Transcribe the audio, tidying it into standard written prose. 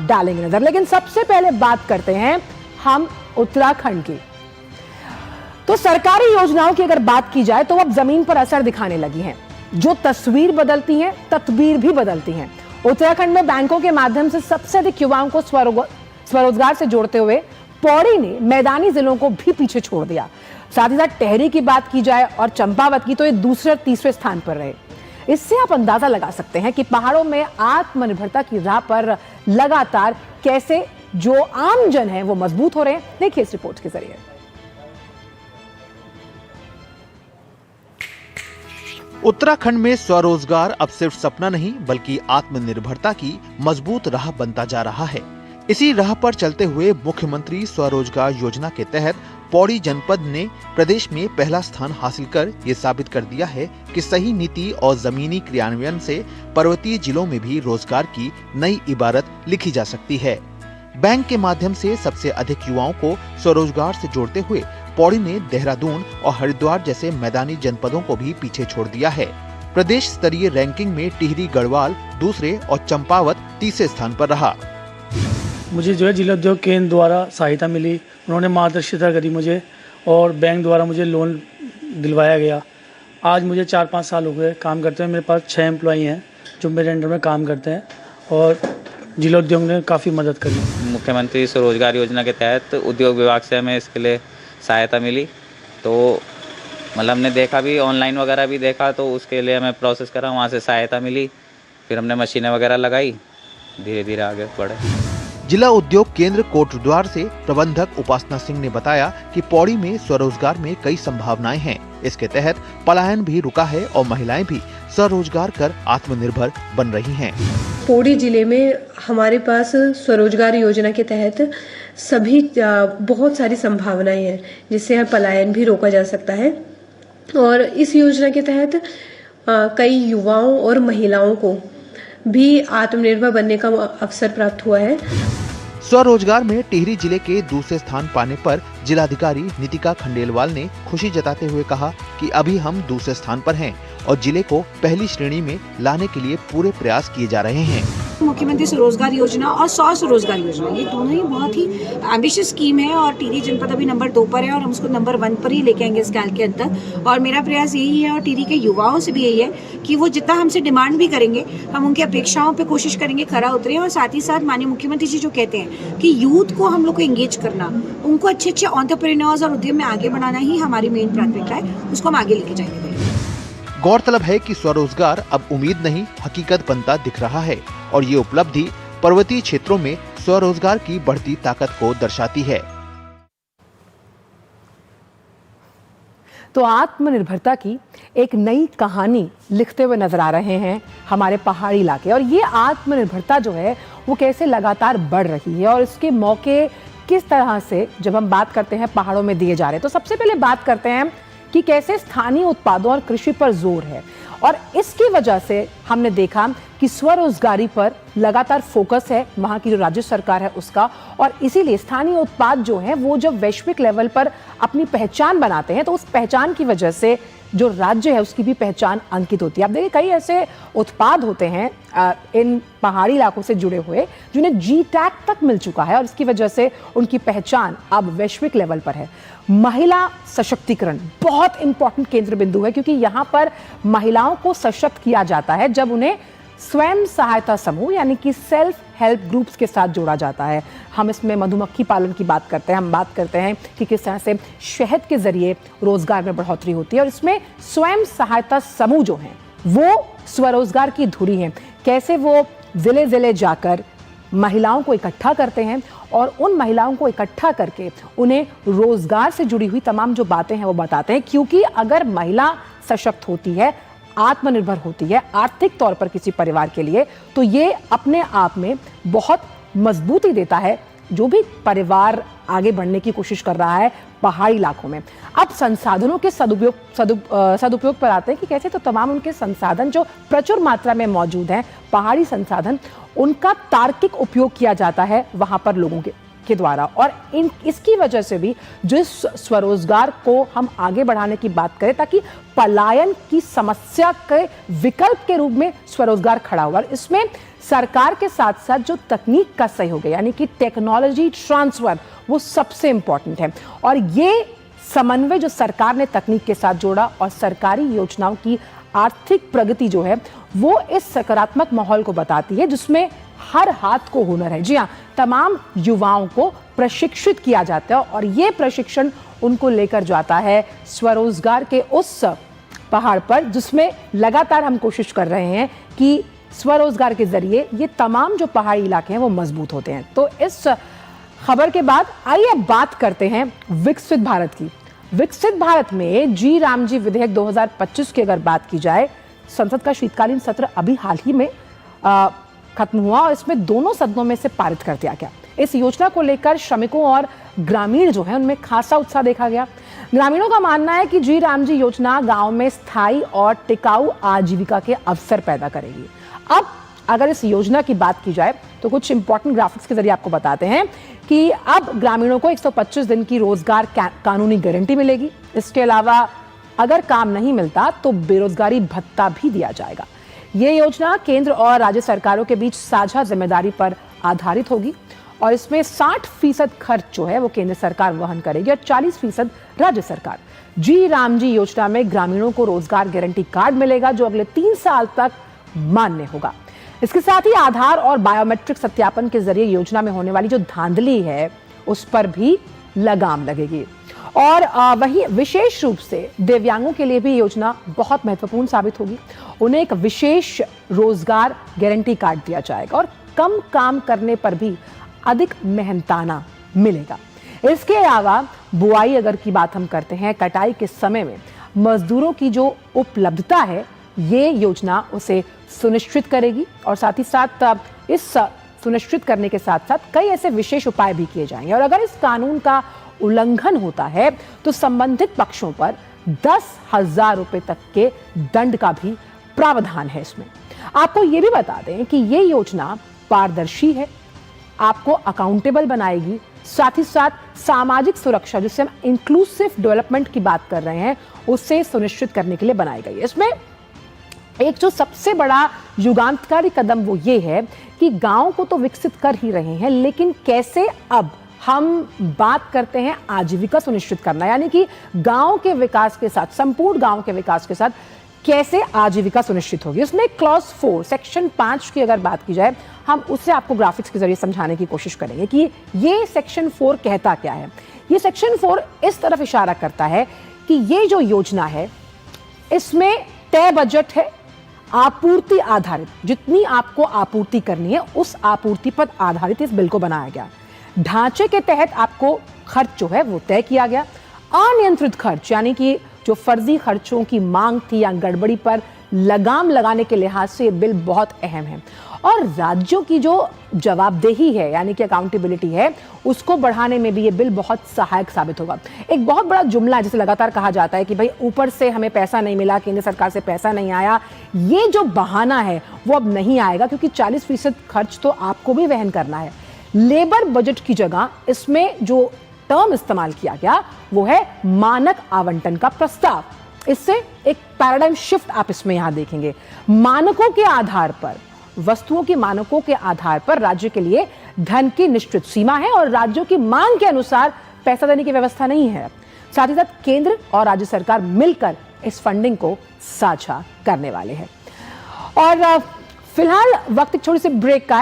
डालेंगे नजर, लेकिन सबसे पहले बात करते हैं हम उत्तराखंड की। तो सरकारी योजनाओं की अगर बात की जाए तो अब जमीन पर असर दिखाने लगी हैं। जो तस्वीर बदलती है, तदबीर भी बदलती हैं। उत्तराखंड में बैंकों के माध्यम से सबसे अधिक युवाओं को स्वरोजगार से जोड़ते हुए पौड़ी ने मैदानी जिलों को भी पीछे छोड़ दिया। साथ ही साथ टेहरी की बात की जाए और चंपावत की तो ये दूसरे और तीसरे स्थान पर रहे। इससे आप अंदाजा लगा सकते हैं कि पहाड़ों में आत्मनिर्भरता की राह पर लगातार कैसे जो आम जन है वो मजबूत हो रहे हैं। देखिए इस रिपोर्ट के जरिए। उत्तराखंड में स्वरोजगार अब सिर्फ सपना नहीं बल्कि आत्मनिर्भरता की मजबूत राह बनता जा रहा है। इसी राह पर चलते हुए मुख्यमंत्री स्वरोजगार योजना के तहत पौड़ी जनपद ने प्रदेश में पहला स्थान हासिल कर ये साबित कर दिया है कि सही नीति और जमीनी क्रियान्वयन से पर्वतीय जिलों में भी रोजगार की नई इबारत लिखी जा सकती है। बैंक के माध्यम से सबसे अधिक युवाओं को स्वरोजगार से जोड़ते हुए पौड़ी ने देहरादून और हरिद्वार जैसे मैदानी जनपदों को भी पीछे छोड़ दिया है। प्रदेश स्तरीय रैंकिंग में टिहरी गढ़वाल दूसरे और चंपावत तीसरे स्थान पर रहा। मुझे जो है जिला उद्योग केंद्र द्वारा सहायता मिली, उन्होंने मार्गदर्शिता करी मुझे और बैंक द्वारा मुझे लोन दिलवाया गया। आज मुझे 4-5 साल हो गए काम करते हैं। मेरे पास 6 एम्प्लॉई हैं जो मेरे अंडर में काम करते हैं और जिला उद्योग ने काफ़ी मदद करी। मुख्यमंत्री स्वरोजगार योजना के तहत उद्योग विभाग से हमें इसके लिए सहायता मिली, तो मतलब हमने देखा भी, ऑनलाइन वगैरह भी देखा, तो उसके लिए हमें प्रोसेस करा, वहाँ से सहायता मिली, फिर हमने मशीनें वगैरह लगाई, धीरे धीरे आगे बढ़े। जिला उद्योग केंद्र कोटद्वार से प्रबंधक उपासना सिंह ने बताया कि पौड़ी में स्वरोजगार में कई संभावनाएं हैं। इसके तहत पलायन भी रुका है और महिलाएं भी स्वरोजगार कर आत्मनिर्भर बन रही हैं। पौड़ी जिले में हमारे पास स्वरोजगार योजना के तहत सभी बहुत सारी संभावनाएं हैं जिससे पलायन भी रोका जा सकता है और इस योजना के तहत कई युवाओं और महिलाओं को भी आत्मनिर्भर बनने का अवसर प्राप्त हुआ है। स्वरोजगार में टिहरी जिले के दूसरे स्थान पाने पर जिलाधिकारी नितिका खंडेलवाल ने खुशी जताते हुए कहा कि अभी हम दूसरे स्थान पर हैं और जिले को पहली श्रेणी में लाने के लिए पूरे प्रयास किए जा रहे हैं। मुख्यमंत्री स्वरोजगार योजना और स्वरोजगार योजना, ये दोनों ही बहुत ही एम्बिशियस स्कीम है और टिहरी जनपद अभी नंबर 2 पर है और हम उसको नंबर 1 पर ही लेके आएंगे इस साल के अंदर। और मेरा प्रयास यही है और टिहरी के युवाओं से भी यही है कि वो जितना हमसे डिमांड भी करेंगे, हम उनकी अपेक्षाओं पे कोशिश करेंगे खरा उतरे। और साथ ही साथ माननीय मुख्यमंत्री जी जो कहते हैं कि यूथ को हम लोग को एंगेज करना, उनको अच्छे अच्छे एंटरप्रेन्योर्स और उद्यम में आगे बढ़ाना ही हमारी मेन प्राथमिकता है, उसको हम आगे लेके जाएंगे। गौरतलब है कि स्वरोजगार अब उम्मीद नहीं हकीकत बनता दिख रहा है और ये उपलब्धि पर्वतीय क्षेत्रों में स्वरोजगार की बढ़ती ताकत को दर्शाती है। तो आत्मनिर्भरता की एक नई कहानी लिखते हुए नजर आ रहे हैं हमारे पहाड़ी इलाके और ये आत्मनिर्भरता जो है वो कैसे लगातार बढ़ रही है और इसके मौके किस तरह से जब हम बात करते हैं पहाड़ों में दिए जा रहे हैं। तो सबसे पहले बात करते हैं कि कैसे स्थानीय उत्पादों और कृषि पर जोर है और इसकी वजह से हमने देखा कि स्वरोजगारी पर लगातार फोकस है वहां की जो राज्य सरकार है उसका। और इसीलिए स्थानीय उत्पाद जो है वो जब वैश्विक लेवल पर अपनी पहचान बनाते हैं तो उस पहचान की वजह से जो राज्य है उसकी भी पहचान अंकित होती है। आप देखिए कई ऐसे उत्पाद होते हैं इन पहाड़ी इलाकों से जुड़े हुए जिन्हें जी टैग तक मिल चुका है और इसकी वजह से उनकी पहचान अब वैश्विक लेवल पर है। महिला सशक्तिकरण बहुत इंपॉर्टेंट केंद्र बिंदु है क्योंकि यहां पर महिलाओं को सशक्त किया जाता है जब उन्हें स्वयं सहायता समूह यानी कि सेल्फ हेल्प ग्रुप्स के साथ जोड़ा जाता है। हम इसमें मधुमक्खी पालन की बात करते हैं, हम बात करते हैं कि किस तरह से शहद के जरिए रोजगार में बढ़ोतरी होती है और इसमें स्वयं सहायता समूह जो हैं वो स्वरोजगार की धुरी हैं। कैसे वो जिले जिले जाकर महिलाओं को इकट्ठा करते हैं और उन महिलाओं को इकट्ठा करके उन्हें रोजगार से जुड़ी हुई तमाम जो बातें हैं वो बताते हैं। क्योंकि अगर महिला सशक्त होती है, आत्मनिर्भर होती है आर्थिक तौर पर किसी परिवार के लिए, तो ये अपने आप में बहुत मजबूती देता है जो भी परिवार आगे बढ़ने की कोशिश कर रहा है पहाड़ी इलाकों में। अब संसाधनों के सदुपयोग पर आते हैं कि कैसे तो तमाम उनके संसाधन जो प्रचुर मात्रा में मौजूद हैं, पहाड़ी संसाधन, उनका तार्किक उपयोग किया जाता है वहां पर लोगों के द्वारा, और इसकी वजह से भी जो इस स्वरोजगार को हम आगे बढ़ाने की बात करें ताकि पलायन की समस्या के विकल्प के रूप में स्वरोजगार खड़ा हुआ। और इसमें सरकार के साथ साथ जो तकनीक का सहयोग है यानी कि टेक्नोलॉजी ट्रांसफर, वो सबसे इंपॉर्टेंट है। और ये समन्वय जो सरकार ने तकनीक के साथ जोड़ा और सरकारी योजनाओं की आर्थिक प्रगति जो है वो इस सकारात्मक माहौल को बताती है जिसमें हर हाथ को हुनर है। जी हाँ, तमाम युवाओं को प्रशिक्षित किया जाता है और ये प्रशिक्षण उनको लेकर जाता है स्वरोजगार के उस पहाड़ पर जिसमें लगातार हम कोशिश कर रहे हैं कि स्वरोजगार के जरिए ये तमाम जो पहाड़ी इलाके हैं वो मजबूत होते हैं। तो इस खबर के बाद आइए बात करते हैं विकसित भारत की। विकसित भारत में जी रामजी विधेयक 2025 की अगर बात की जाए, संसद का शीतकालीन सत्र अभी हाल ही में खत्म हुआ और इसमें दोनों सदनों में से पारित कर दिया गया। इस योजना को लेकर श्रमिकों और ग्रामीण जो है उनमें खासा उत्साह देखा गया। ग्रामीणों का मानना है कि जी रामजी योजना गांव में स्थायी और टिकाऊ आजीविका के अवसर पैदा करेगी। अब अगर इस योजना की बात की जाए तो कुछ इंपॉर्टेंट ग्राफिक्स के जरिए आपको बताते हैं कि अब ग्रामीणों को 125 दिन की रोजगार कानूनी गारंटी मिलेगी। इसके अलावा अगर काम नहीं मिलता तो बेरोजगारी भत्ता भी दिया जाएगा। ये योजना केंद्र और राज्य सरकारों के बीच साझा जिम्मेदारी पर आधारित होगी और इसमें 60% खर्च जो है वो केंद्र सरकार वहन करेगी और 40% राज्य सरकार। जी रामजी योजना में ग्रामीणों को रोजगार गारंटी कार्ड मिलेगा जो अगले 3 साल तक मान्य होगा। इसके साथ ही आधार और बायोमेट्रिक सत्यापन के जरिए योजना में होने वाली जो धांधली है उस पर भी लगाम लगेगी। और वही विशेष रूप से दिव्यांगों के लिए भी योजना बहुत महत्वपूर्ण साबित होगी। उन्हें एक विशेष रोजगार गारंटी कार्ड दिया जाएगा और कम काम करने पर भी अधिक मेहनताना मिलेगा। इसके अलावा बुआई अगर की बात हम करते हैं, कटाई के समय में मजदूरों की जो उपलब्धता है ये योजना उसे सुनिश्चित करेगी और साथ ही साथ इस सुनिश्चित करने के साथ साथ कई ऐसे विशेष उपाय भी किए जाएंगे। और अगर इस कानून का उल्लंघन होता है तो संबंधित पक्षों पर 10,000 रुपए तक के दंड का भी प्रावधान है इसमें। आपको ये भी बता दें कि ये योजना पारदर्शी है, आपको अकाउंटेबल बनाएगी, साथ ही साथ सामाजिक सुरक्षा जिससे हम इंक्लूसिव डेवलपमेंट की बात कर रहे हैं उसे सुनिश्चित करने के लिए बनाई गई है। इसमें एक जो सबसे बड़ा युगांतकारी कदम वो ये है कि गांव को तो विकसित कर ही रहे हैं लेकिन कैसे अब हम बात करते हैं आजीविका सुनिश्चित करना, यानी कि गांव के विकास के साथ, संपूर्ण गांव के विकास के साथ कैसे आजीविका सुनिश्चित होगी। उसमें क्लॉज 4 सेक्शन 5 की अगर बात की जाए हम उससे आपको ग्राफिक्स के जरिए समझाने की कोशिश करेंगे कि ये सेक्शन 4 कहता क्या है। ये सेक्शन 4 इस तरफ इशारा करता है कि ये जो योजना है इसमें तय बजट है, आपूर्ति आधारित, जितनी आपको आपूर्ति करनी है उस आपूर्ति पर आधारित इस बिल को बनाया गया। ढांचे के तहत आपको खर्च जो है वो तय किया गया। अनियंत्रित खर्च यानी कि जो फर्जी खर्चों की मांग थी या गड़बड़ी पर लगाम लगाने के लिहाज से ये बिल बहुत अहम है। और राज्यों की जो जवाबदेही है यानी कि अकाउंटेबिलिटी है उसको बढ़ाने में भी ये बिल बहुत सहायक साबित होगा। एक बहुत बड़ा जुमला जिसे लगातार कहा जाता है कि भाई ऊपर से हमें पैसा नहीं मिला, केंद्र सरकार से पैसा नहीं आया, ये जो बहाना है वो अब नहीं आएगा क्योंकि 40% खर्च तो आपको भी वहन करना है। लेबर बजट की जगह इसमें जो टर्म इस्तेमाल किया गया वो है मानक आवंटन का प्रस्ताव। इससे एक पैराडाइम शिफ्ट आप इसमें यहां देखेंगे। मानकों के आधार पर, वस्तुओं के मानकों के आधार पर राज्य के लिए धन की निश्चित सीमा है और राज्यों की मांग के अनुसार पैसा देने की व्यवस्था नहीं है। साथ ही साथ केंद्र और राज्य सरकार मिलकर इस फंडिंग को साझा करने वाले हैं। और फिलहाल वक्त एक छोटी सी ब्रेक का है।